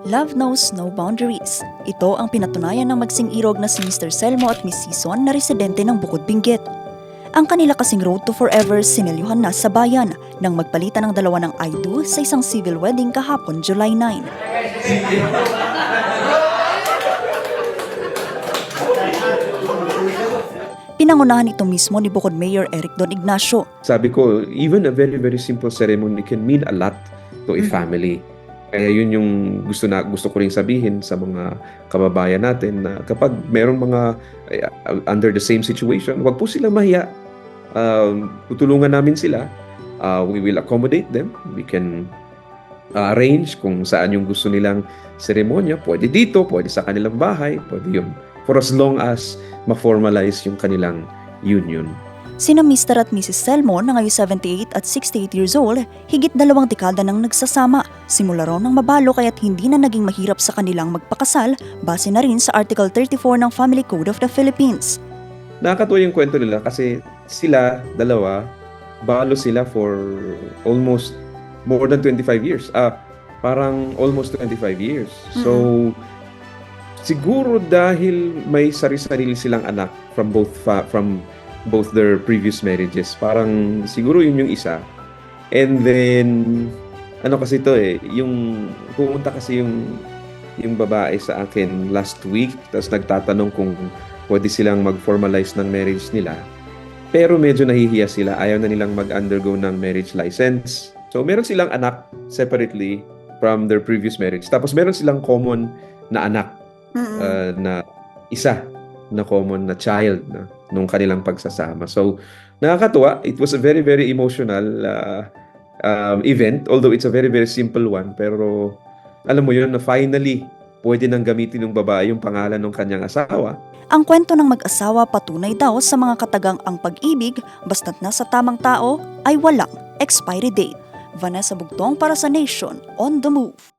Love knows no boundaries. Ito ang pinatunayan ng magsing-irog na si Mr. Selmo at Miss Sison na residente ng Bukod Benguet. Ang kanila kasing road to forever sinelyuhan na sa bayan nang magpalitan ng dalawa ng I do sa isang civil wedding kahapon July 9. Pinangunahan ito mismo ni Bukod Mayor Eric Don Ignacio. Sabi ko, even a very very simple ceremony can mean a lot to a family. Kaya yun yung gusto ko ring sabihin sa mga kababayan natin na kapag merong mga under the same situation, wag po silang mahiya. Tutulungan namin sila. We will accommodate them. We can arrange kung saan yung gusto nilang seremonya. Pwede dito, pwede sa kanilang bahay, pwede yun. For as long as ma-formalize yung kanilang union. Sina Mr. at Mrs. Selmo na ngayon 78 at 68 years old, higit 2 dekada nang nagsasama. Simula raw ng mabalo kaya't hindi na naging mahirap sa kanilang magpakasal, base na rin sa Article 34 ng Family Code of the Philippines. Nakakatuwa yung kwento nila kasi sila, dalawa, balo sila for almost more than 25 years. Parang almost 25 years. So, siguro dahil may sarili-sarili silang anak from both their previous marriages. Parang siguro yun yung isa. And then, ano kasi to yung pumunta kasi yung babae sa akin last week, tapos nagtatanong kung pwede silang mag-formalize ng marriage nila. Pero medyo nahihiya sila, ayaw na nilang mag-undergo ng marriage license. So meron silang anak separately from their previous marriage. Tapos meron silang common na anak na isa na common na child na nung kanilang pagsasama. So, nakakatuwa. It was a very, very emotional event, although it's a very, very simple one. Pero, alam mo yun, na finally, pwede nang gamitin ng babae yung pangalan ng kanyang asawa. Ang kwento ng mag-asawa patunay daw sa mga katagang ang pag-ibig, basta't nasa tamang tao, ay walang expiry date. Vanessa Bugtong para sa Nation on the Move.